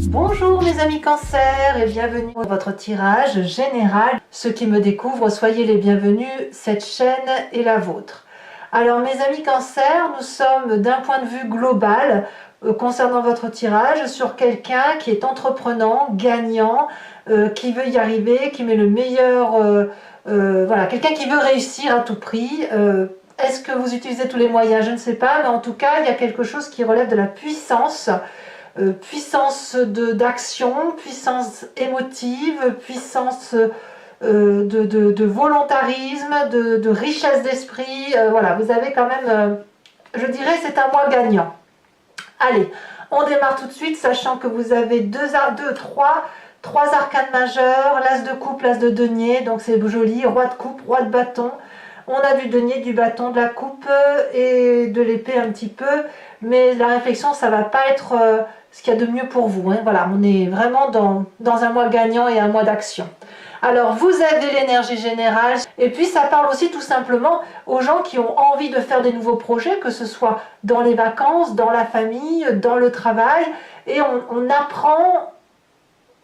Bonjour mes amis Cancer et bienvenue dans votre tirage général. Ceux qui me découvrent, soyez les bienvenus, cette chaîne est la vôtre. Alors mes amis Cancer, nous sommes d'un point de vue global concernant votre tirage sur quelqu'un qui est entreprenant, gagnant, qui veut y arriver, qui met le meilleur, voilà, quelqu'un qui veut réussir à tout prix. Est-ce que vous utilisez tous les moyens? Je ne sais pas, mais en tout cas il y a quelque chose qui relève de la puissance. Puissance d'action, puissance émotive, puissance de volontarisme, de richesse d'esprit. Voilà, vous avez quand même, je dirais, c'est un mois gagnant. Allez, on démarre tout de suite, sachant que vous avez trois arcanes majeures, l'as de coupe, l'as de denier, donc c'est joli, roi de coupe, roi de bâton. On a du denier, du bâton, de la coupe et de l'épée un petit peu, mais la réflexion, ça va pas être ce qu'il y a de mieux pour vous. Hein. Voilà, on est vraiment dans un mois gagnant et un mois d'action. Alors, vous avez l'énergie générale, et puis ça parle aussi tout simplement aux gens qui ont envie de faire des nouveaux projets, que ce soit dans les vacances, dans la famille, dans le travail, et on apprend,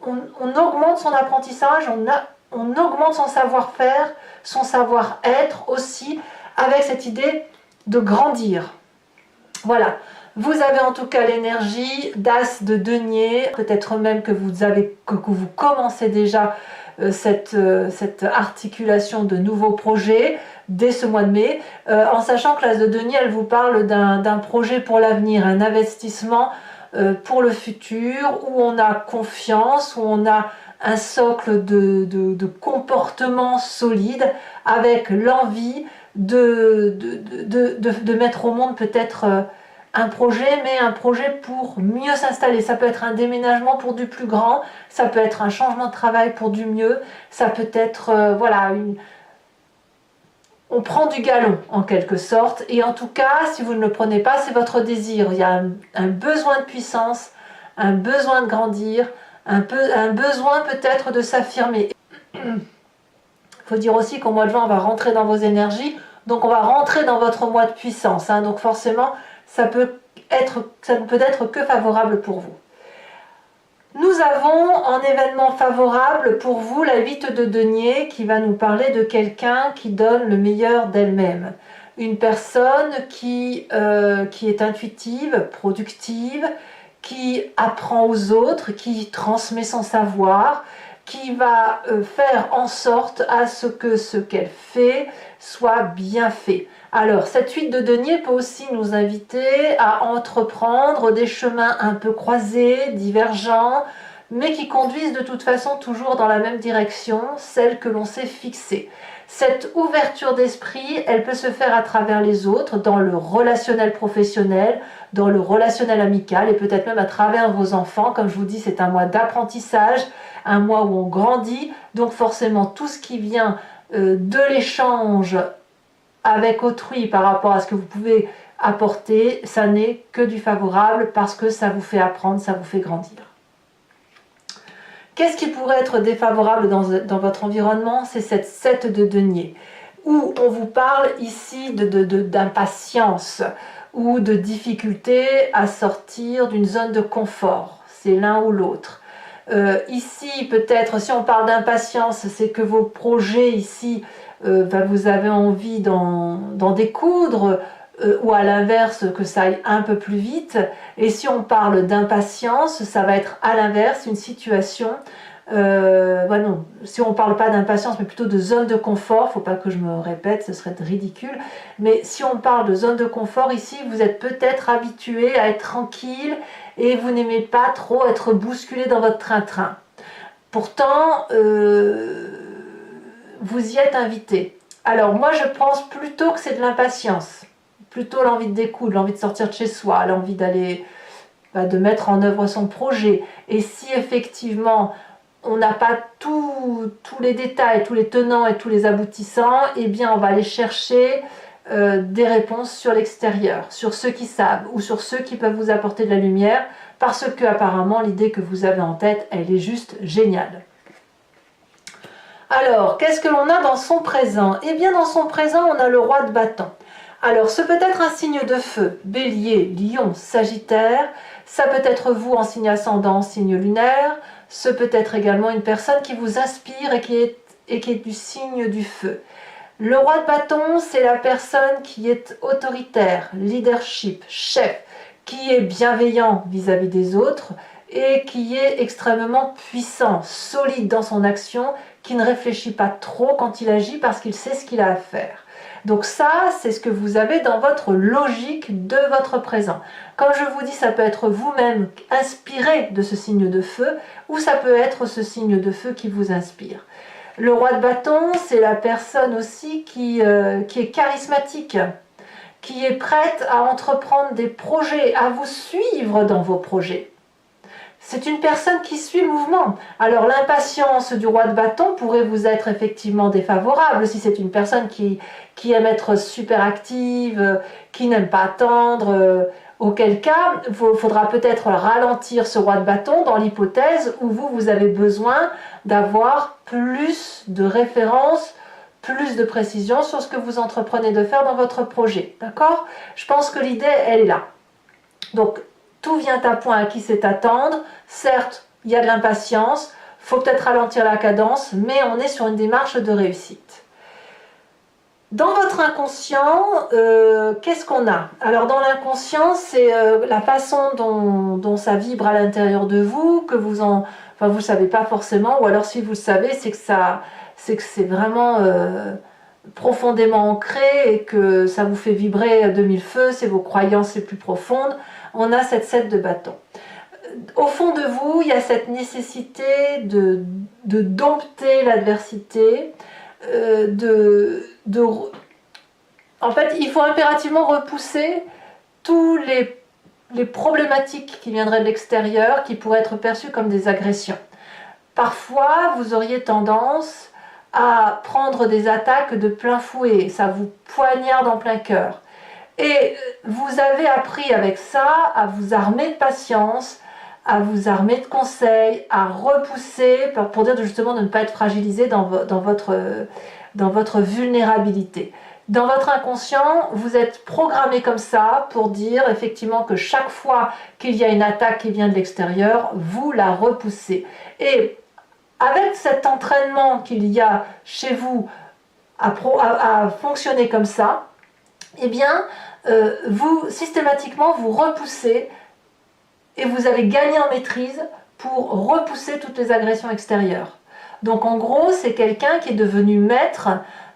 on augmente son apprentissage, on augmente son savoir-faire, son savoir-être aussi, avec cette idée de grandir. Voilà, vous avez en tout cas l'énergie d'as de denier, peut-être même que vous commencez déjà cette articulation de nouveaux projets dès ce mois de mai, en sachant que l'as de denier, elle vous parle d'un projet pour l'avenir, un investissement pour le futur, où on a confiance, où on a un socle de comportement solide, avec l'envie de mettre au monde peut-être un projet, mais un projet pour mieux s'installer. Ça peut être un déménagement pour du plus grand, ça peut être un changement de travail pour du mieux, ça peut être, voilà, on prend du galon en quelque sorte, et en tout cas, si vous ne le prenez pas, c'est votre désir. Il y a un besoin de puissance, un besoin de grandir, un besoin peut-être de s'affirmer. Il faut dire aussi qu'au mois de juin, on va rentrer dans vos énergies, donc on va rentrer dans votre mois de puissance. Hein, donc forcément, ça ne peut être que favorable pour vous. Nous avons en événement favorable pour vous la 8 de denier qui va nous parler de quelqu'un qui donne le meilleur d'elle-même. Une personne qui est intuitive, productive, qui apprend aux autres, qui transmet son savoir, qui va faire en sorte à ce qu'elle fait soit bien fait. Alors, cette 8 de denier peut aussi nous inviter à entreprendre des chemins un peu croisés, divergents, mais qui conduisent de toute façon toujours dans la même direction, celle que l'on s'est fixée. Cette ouverture d'esprit, elle peut se faire à travers les autres, dans le relationnel professionnel, dans le relationnel amical et peut-être même à travers vos enfants. Comme je vous dis, c'est un mois d'apprentissage, un mois où on grandit, donc forcément tout ce qui vient de l'échange avec autrui par rapport à ce que vous pouvez apporter, ça n'est que du favorable parce que ça vous fait apprendre, ça vous fait grandir. Qu'est-ce qui pourrait être défavorable dans votre environnement? C'est cette 7 de denier, où on vous parle ici d'impatience ou de difficulté à sortir d'une zone de confort. C'est l'un ou l'autre. Ici, peut-être, si on parle d'impatience, c'est que vos projets ici, vous avez envie d'en découdre, ou à l'inverse que ça aille un peu plus vite. Et si on parle d'impatience, ça va être à l'inverse une situation, non, si on ne parle pas d'impatience mais plutôt de zone de confort, faut pas que je me répète, ce serait ridicule, mais si on parle de zone de confort ici, vous êtes peut-être habitué à être tranquille et vous n'aimez pas trop être bousculé dans votre train-train. Pourtant, vous y êtes invité. Alors moi je pense plutôt que c'est de l'impatience, plutôt l'envie de découdre, l'envie de sortir de chez soi, l'envie d'aller, de mettre en œuvre son projet. Et si effectivement on n'a pas tous les détails, tous les tenants et tous les aboutissants, eh bien on va aller chercher des réponses sur l'extérieur, sur ceux qui savent ou sur ceux qui peuvent vous apporter de la lumière, parce que apparemment l'idée que vous avez en tête, elle est juste géniale. Alors, qu'est-ce que l'on a dans son présent? Eh bien, dans son présent, on a le roi de bâton. Alors, ce peut être un signe de feu, bélier, lion, sagittaire, Ça peut être vous en signe ascendant, signe lunaire. Ce peut être également une personne qui vous inspire et qui est du signe du feu. Le roi de bâton, c'est la personne qui est autoritaire, leadership, chef, qui est bienveillant vis-à-vis des autres et qui est extrêmement puissant, solide dans son action, qui ne réfléchit pas trop quand il agit parce qu'il sait ce qu'il a à faire. Donc ça, c'est ce que vous avez dans votre logique de votre présent. Comme je vous dis, ça peut être vous-même inspiré de ce signe de feu ou ça peut être ce signe de feu qui vous inspire. Le roi de bâton, c'est la personne aussi qui est charismatique, qui est prête à entreprendre des projets, à vous suivre dans vos projets. C'est une personne qui suit le mouvement. Alors l'impatience du roi de bâton pourrait vous être effectivement défavorable si c'est une personne qui aime être super active, qui n'aime pas attendre, auquel cas il faudra peut-être ralentir ce roi de bâton dans l'hypothèse où vous avez besoin d'avoir plus de références, plus de précision sur ce que vous entreprenez de faire dans votre projet. D'accord? Je pense que l'idée, elle est là. Donc, tout vient à point à qui sait attendre. Certes, il y a de l'impatience, il faut peut-être ralentir la cadence, mais on est sur une démarche de réussite. Dans votre inconscient, qu'est-ce qu'on a? Alors dans l'inconscient, c'est la façon dont ça vibre à l'intérieur de vous, que vous ne savez pas forcément, ou alors si vous le savez, c'est que c'est vraiment profondément ancré et que ça vous fait vibrer de mille feux, c'est vos croyances les plus profondes. On a cette 7 de bâton. Au fond de vous, il y a cette nécessité de dompter l'adversité, en fait, il faut impérativement repousser tous les problématiques qui viendraient de l'extérieur, qui pourraient être perçues comme des agressions. Parfois, vous auriez tendance à prendre des attaques de plein fouet, ça vous poignarde en plein cœur. Et vous avez appris avec ça à vous armer de patience, à vous armer de conseils, à repousser, pour dire justement de ne pas être fragilisé dans votre vulnérabilité. Dans votre inconscient, vous êtes programmé comme ça pour dire effectivement que chaque fois qu'il y a une attaque qui vient de l'extérieur, vous la repoussez. Et avec cet entraînement qu'il y a chez vous à fonctionner comme ça, eh bien, systématiquement, vous repoussez et vous allez gagner en maîtrise pour repousser toutes les agressions extérieures. Donc en gros, c'est quelqu'un qui est devenu maître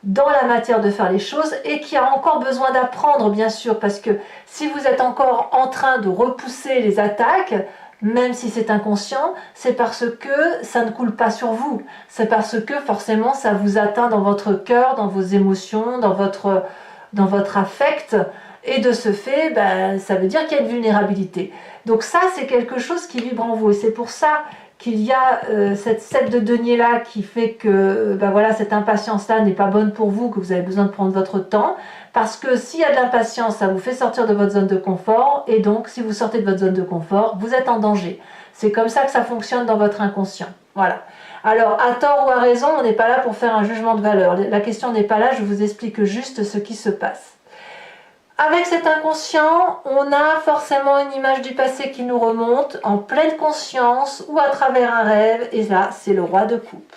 dans la matière de faire les choses et qui a encore besoin d'apprendre, bien sûr, parce que si vous êtes encore en train de repousser les attaques, même si c'est inconscient, c'est parce que ça ne coule pas sur vous. C'est parce que forcément ça vous atteint dans votre cœur, dans vos émotions, dans votre affect. Et de ce fait, ça veut dire qu'il y a une vulnérabilité. Donc ça, c'est quelque chose qui vibre en vous. Et c'est pour ça qu'il y a cette 7 de denier-là qui fait que cette impatience-là n'est pas bonne pour vous, que vous avez besoin de prendre votre temps. Parce que s'il y a de l'impatience, ça vous fait sortir de votre zone de confort. Et donc, si vous sortez de votre zone de confort, vous êtes en danger. C'est comme ça que ça fonctionne dans votre inconscient. Voilà. Alors, à tort ou à raison, on n'est pas là pour faire un jugement de valeur. La question n'est pas là, je vous explique juste ce qui se passe. Avec cet inconscient, on a forcément une image du passé qui nous remonte en pleine conscience ou à travers un rêve. Et là, c'est le roi de coupe.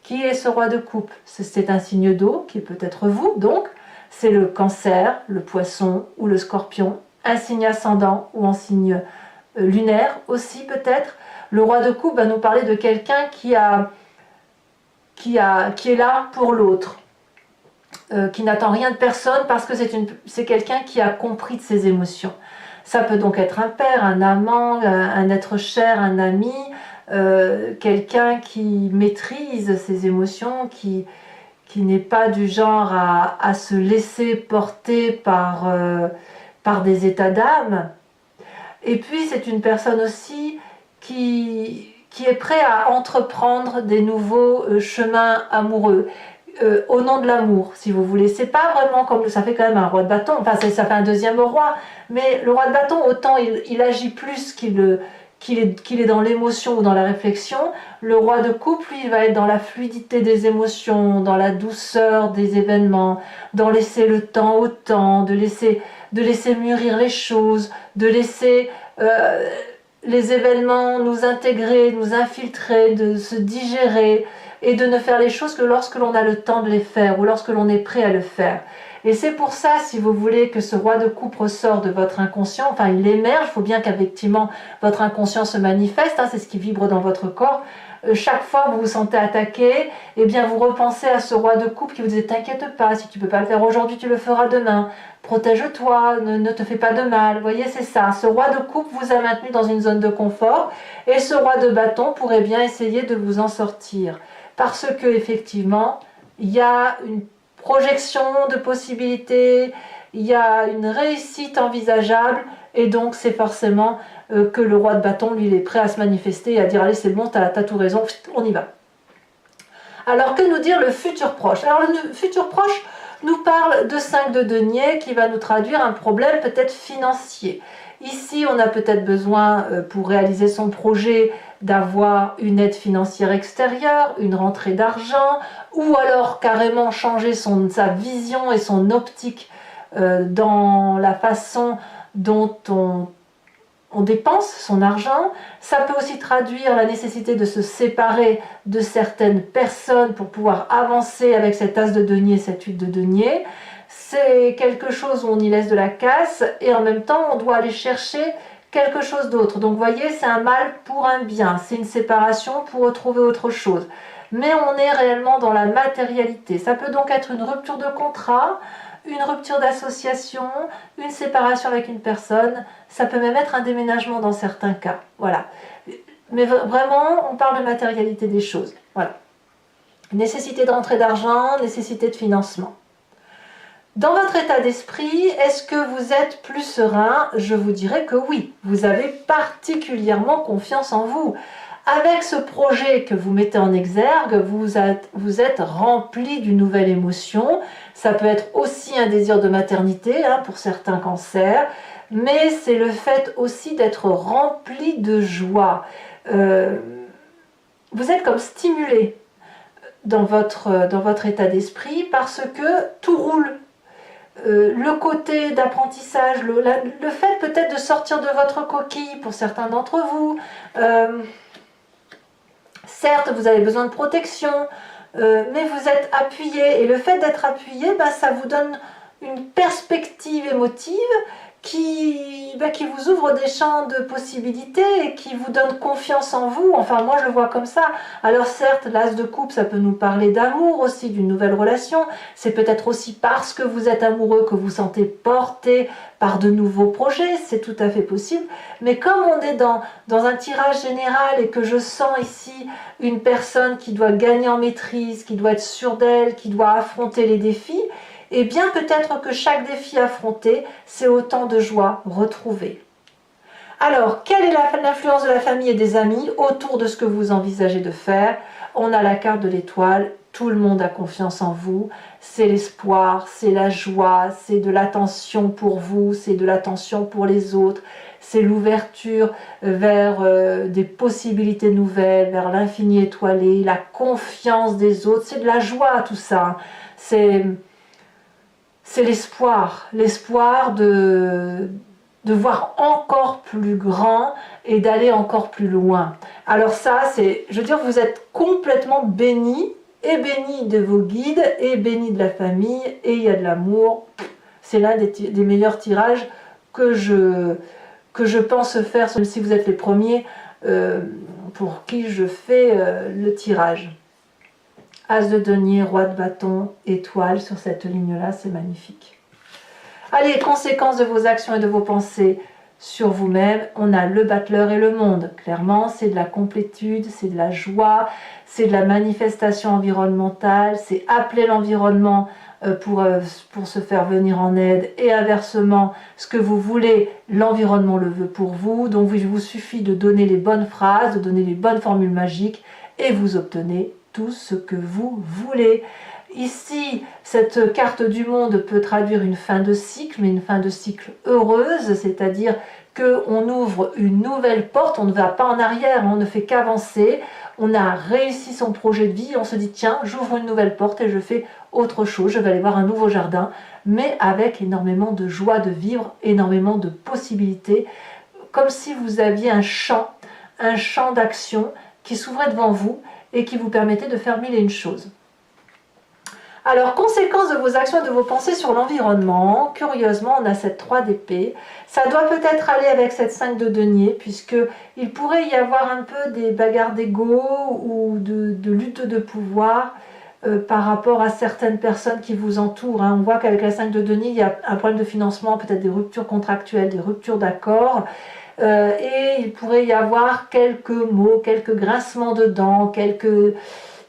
Qui est ce roi de coupe? C'est un signe d'eau, qui est peut-être vous, donc. C'est le cancer, le poisson ou le scorpion. Un signe ascendant ou en signe lunaire aussi peut-être. Le roi de coupe va nous parler de quelqu'un qui est là pour l'autre. Qui n'attend rien de personne parce que c'est quelqu'un qui a compris de ses émotions. Ça peut donc être un père, un amant, un être cher, un ami, quelqu'un qui maîtrise ses émotions, qui n'est pas du genre à se laisser porter par des états d'âme. Et puis c'est une personne aussi qui est prêt à entreprendre des nouveaux chemins amoureux. Au nom de l'amour, si vous voulez. C'est pas vraiment comme ça fait quand même un roi de bâton, enfin ça fait un deuxième roi, mais le roi de bâton, autant il agit plus qu'il est dans l'émotion ou dans la réflexion. Le roi de coupe, lui, il va être dans la fluidité des émotions, dans la douceur des événements, dans laisser le temps au temps, de laisser mûrir les choses, de laisser les événements nous intégrer, nous infiltrer, de se digérer et de ne faire les choses que lorsque l'on a le temps de les faire ou lorsque l'on est prêt à le faire. Et c'est pour ça, si vous voulez que ce roi de coupe ressort de votre inconscient, enfin il émerge, il faut bien qu'effectivement votre inconscient se manifeste, c'est ce qui vibre dans votre corps. Chaque fois que vous vous sentez attaqué, eh bien vous repensez à ce roi de coupe qui vous dit t'inquiète pas, si tu ne peux pas le faire aujourd'hui, tu le feras demain. Protège-toi, ne te fais pas de mal. Vous voyez, c'est ça. Ce roi de coupe vous a maintenu dans une zone de confort et ce roi de bâton pourrait bien essayer de vous en sortir. Parce que effectivement, il y a une projection de possibilités, il y a une réussite envisageable et donc c'est forcément que le roi de bâton, lui, il est prêt à se manifester et à dire allez c'est bon, t'as tout raison, on y va. Alors que nous dire le futur proche? Alors le futur proche nous parle de 5 de denier qui va nous traduire un problème peut-être financier. Ici, on a peut-être besoin, pour réaliser son projet, d'avoir une aide financière extérieure, une rentrée d'argent, ou alors carrément changer sa vision et son optique dans la façon dont on dépense son argent. Ça peut aussi traduire la nécessité de se séparer de certaines personnes pour pouvoir avancer avec cet as de denier, cette 8 de denier. C'est quelque chose où on y laisse de la casse et en même temps on doit aller chercher quelque chose d'autre. Donc vous voyez, c'est un mal pour un bien, c'est une séparation pour retrouver autre chose. Mais on est réellement dans la matérialité. Ça peut donc être une rupture de contrat, une rupture d'association, une séparation avec une personne, ça peut même être un déménagement dans certains cas. Voilà. Mais vraiment, on parle de matérialité des choses. Voilà. Nécessité de rentrée d'argent, nécessité de financement. Dans votre état d'esprit, est-ce que vous êtes plus serein? Je vous dirais que oui, vous avez particulièrement confiance en vous. Avec ce projet que vous mettez en exergue, vous êtes rempli d'une nouvelle émotion. Ça peut être aussi un désir de maternité pour certains cancers, mais c'est le fait aussi d'être rempli de joie. Vous êtes comme stimulé dans votre état d'esprit parce que tout roule. Le côté d'apprentissage, le fait peut-être de sortir de votre coquille pour certains d'entre vous. Certes, vous avez besoin de protection, mais vous êtes appuyé. Et le fait d'être appuyé, ça vous donne une perspective émotive qui vous ouvre des champs de possibilités et qui vous donne confiance en vous. Enfin, moi, je le vois comme ça. Alors certes, l'as de coupe, ça peut nous parler d'amour aussi, d'une nouvelle relation. C'est peut-être aussi parce que vous êtes amoureux que vous sentez porté par de nouveaux projets. C'est tout à fait possible. Mais comme on est dans un tirage général et que je sens ici une personne qui doit gagner en maîtrise, qui doit être sûre d'elle, qui doit affronter les défis, et bien peut-être que chaque défi affronté, c'est autant de joie retrouvée. Alors, quelle est l'influence de la famille et des amis autour de ce que vous envisagez de faire? On a la carte de l'étoile, tout le monde a confiance en vous, c'est l'espoir, c'est la joie, c'est de l'attention pour vous, c'est de l'attention pour les autres, c'est l'ouverture vers des possibilités nouvelles, vers l'infini étoilé, la confiance des autres, c'est de la joie tout ça, c'est l'espoir de voir encore plus grand et d'aller encore plus loin. Alors ça, je veux dire, vous êtes complètement béni, et béni de vos guides, et béni de la famille, et il y a de l'amour. C'est l'un des meilleurs tirages que je pense faire, même si vous êtes les premiers pour qui je fais le tirage. As de denier, roi de bâton, étoile sur cette ligne-là, c'est magnifique. Allez, conséquences de vos actions et de vos pensées sur vous-même, on a le battleur et le monde. Clairement, c'est de la complétude, c'est de la joie, c'est de la manifestation environnementale, c'est appeler l'environnement pour se faire venir en aide et inversement, ce que vous voulez, l'environnement le veut pour vous. Donc il vous suffit de donner les bonnes phrases, de donner les bonnes formules magiques et vous obtenez tout ce que vous voulez. Ici, cette carte du monde peut traduire une fin de cycle, mais une fin de cycle heureuse, c'est-à-dire qu'on ouvre une nouvelle porte, on ne va pas en arrière, on ne fait qu'avancer, on a réussi son projet de vie, on se dit tiens, j'ouvre une nouvelle porte et je fais autre chose, je vais aller voir un nouveau jardin, mais avec énormément de joie de vivre, énormément de possibilités, comme si vous aviez un champ d'action qui s'ouvrait devant vous et qui vous permettait de faire mille et une choses. Alors, conséquence de vos actions et de vos pensées sur l'environnement, curieusement, on a cette 3 d'épée. Ça doit peut-être aller avec cette 5 de denier, puisqu'il pourrait y avoir un peu des bagarres d'ego ou de lutte de pouvoir par rapport à certaines personnes qui vous entourent. On voit qu'avec la 5 de denier, il y a un problème de financement, peut-être des ruptures contractuelles, des ruptures d'accords. Et il pourrait y avoir quelques mots, quelques grincements de dents, quelques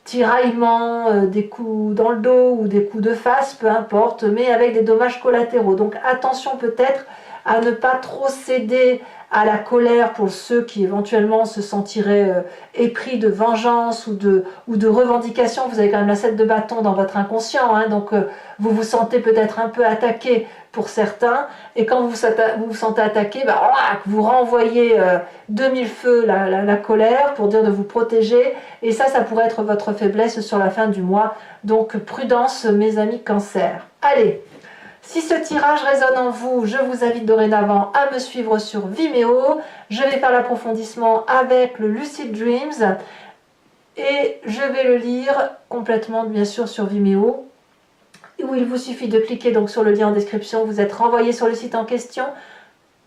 tiraillements, des coups dans le dos ou des coups de face, peu importe, mais avec des dommages collatéraux. Donc attention peut-être à ne pas trop céder à la colère pour ceux qui éventuellement se sentiraient épris de vengeance ou de revendication. Vous avez quand même la 7 de bâton dans votre inconscient, donc vous vous sentez peut-être un peu attaqué pour certains, et quand vous vous sentez attaqué, vous renvoyez de mille feux la colère pour dire de vous protéger, et ça pourrait être votre faiblesse sur la fin du mois. Donc prudence mes amis Cancer. Allez, si ce tirage résonne en vous, je vous invite dorénavant à me suivre sur Vimeo. Je vais faire l'approfondissement avec le Lucid Dreams et je vais le lire complètement bien sûr sur Vimeo, où il vous suffit de cliquer donc sur le lien en description. Vous êtes renvoyé sur le site en question.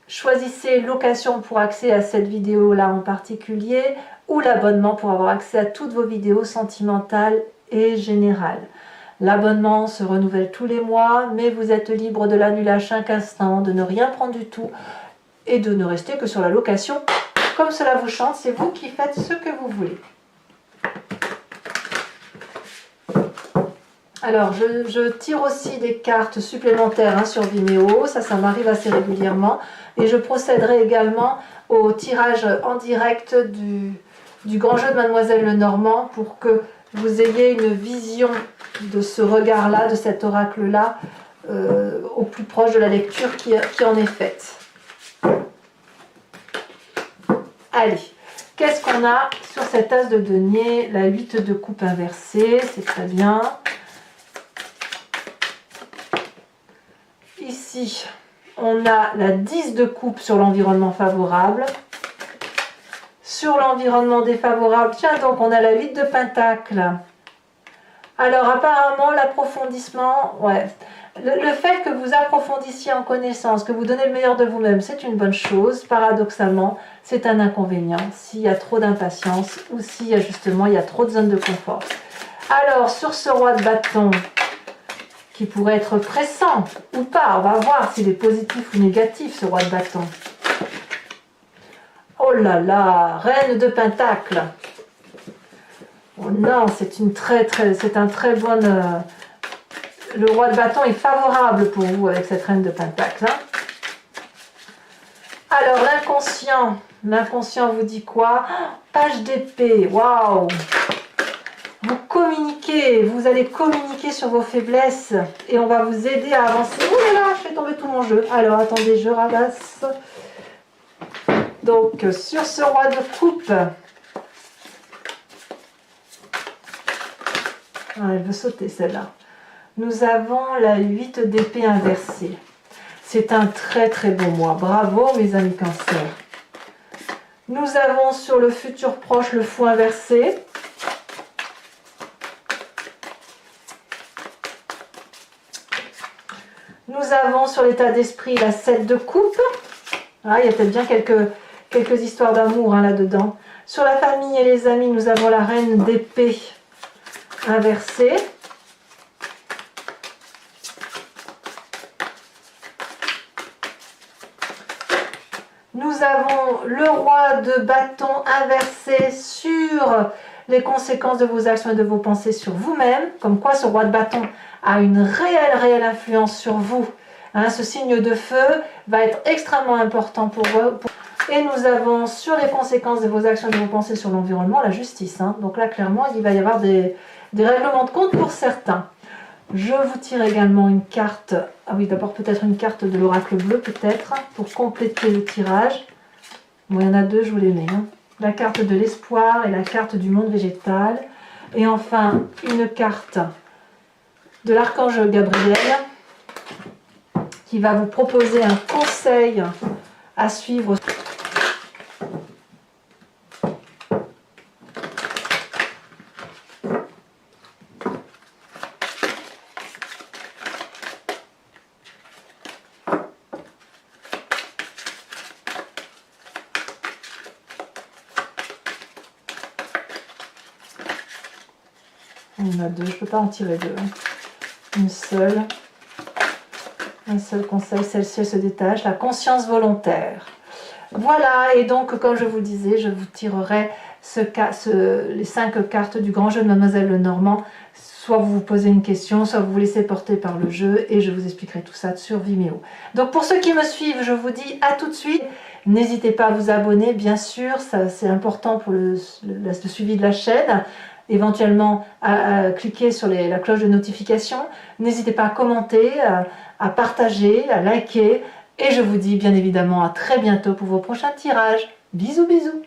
Choisissez location pour accès à cette vidéo là en particulier, ou l'abonnement pour avoir accès à toutes vos vidéos sentimentales et générales. L'abonnement se renouvelle tous les mois, mais vous êtes libre de l'annuler à chaque instant, de ne rien prendre du tout et de ne rester que sur la location. Comme cela vous chante, c'est vous qui faites ce que vous voulez. Alors, je tire aussi des cartes supplémentaires sur Vimeo, ça m'arrive assez régulièrement. Et je procéderai également au tirage en direct du grand jeu de Mademoiselle Lenormand pour que vous ayez une vision de ce regard-là, de cet oracle-là, au plus proche de la lecture qui en est faite. Allez, qu'est-ce qu'on a sur cet as de denier? La 8 de coupe inversée, c'est très bien. Ici, on a la 10 de coupe sur l'environnement favorable. Sur l'environnement défavorable, tiens donc, on a la 8 de pentacle. Alors apparemment, l'approfondissement, le fait que vous approfondissiez en connaissance, que vous donnez le meilleur de vous-même, c'est une bonne chose. Paradoxalement, c'est un inconvénient s'il y a trop d'impatience ou s'il y a justement trop de zones de confort. Alors, sur ce roi de bâton, qui pourrait être pressant ou pas, on va voir s'il est positif ou négatif, ce roi de bâton. Oh là là, reine de pentacle. Oh non, c'est un très bon... le roi de bâton est favorable pour vous avec cette reine de pentacle. Alors, l'inconscient vous dit quoi? Page d'épée, waouh! Vous communiquez, vous allez communiquer sur vos faiblesses et on va vous aider à avancer. Oh là là, je fais tomber tout mon jeu. Alors, attendez, je ramasse. Donc, sur ce roi de coupe, elle veut sauter celle-là. Nous avons la 8 d'épée inversée. C'est un très très beau mois. Bravo mes amis Cancer. Nous avons sur le futur proche le fou inversé. Nous avons sur l'état d'esprit la 7 de coupe. Ah, il y a peut-être bien quelques histoires d'amour là-dedans. Sur la famille et les amis, nous avons la reine d'épée inversée. Nous avons le roi de bâton inversé sur les conséquences de vos actions et de vos pensées sur vous-même. Comme quoi ce roi de bâton a une réelle influence sur vous. Ce signe de feu va être extrêmement important pour vous. Et nous avons sur les conséquences de vos actions et de vos pensées sur l'environnement, la justice. Donc là, clairement, il va y avoir des règlements de compte pour certains. Je vous tire également une carte. Ah oui, d'abord peut-être une carte de l'oracle bleu, peut-être, pour compléter le tirage. Bon, il y en a deux, je vous les mets. La carte de l'espoir et la carte du monde végétal. Et enfin, une carte de l'archange Gabriel qui va vous proposer un conseil à suivre. Il y en a deux, je ne peux pas en tirer deux. Une seule. Un seul conseil, celle-ci elle se détache, la conscience volontaire. Voilà, et donc comme je vous disais, je vous tirerai les 5 cartes du grand jeu de Mademoiselle Lenormand. Soit vous vous posez une question, soit vous vous laissez porter par le jeu, et je vous expliquerai tout ça sur Vimeo. Donc pour ceux qui me suivent, je vous dis à tout de suite. N'hésitez pas à vous abonner, bien sûr, c'est important pour le suivi de la chaîne. Éventuellement à cliquer sur la cloche de notification. N'hésitez pas à commenter, à partager, à liker. Et je vous dis bien évidemment à très bientôt pour vos prochains tirages. Bisous bisous.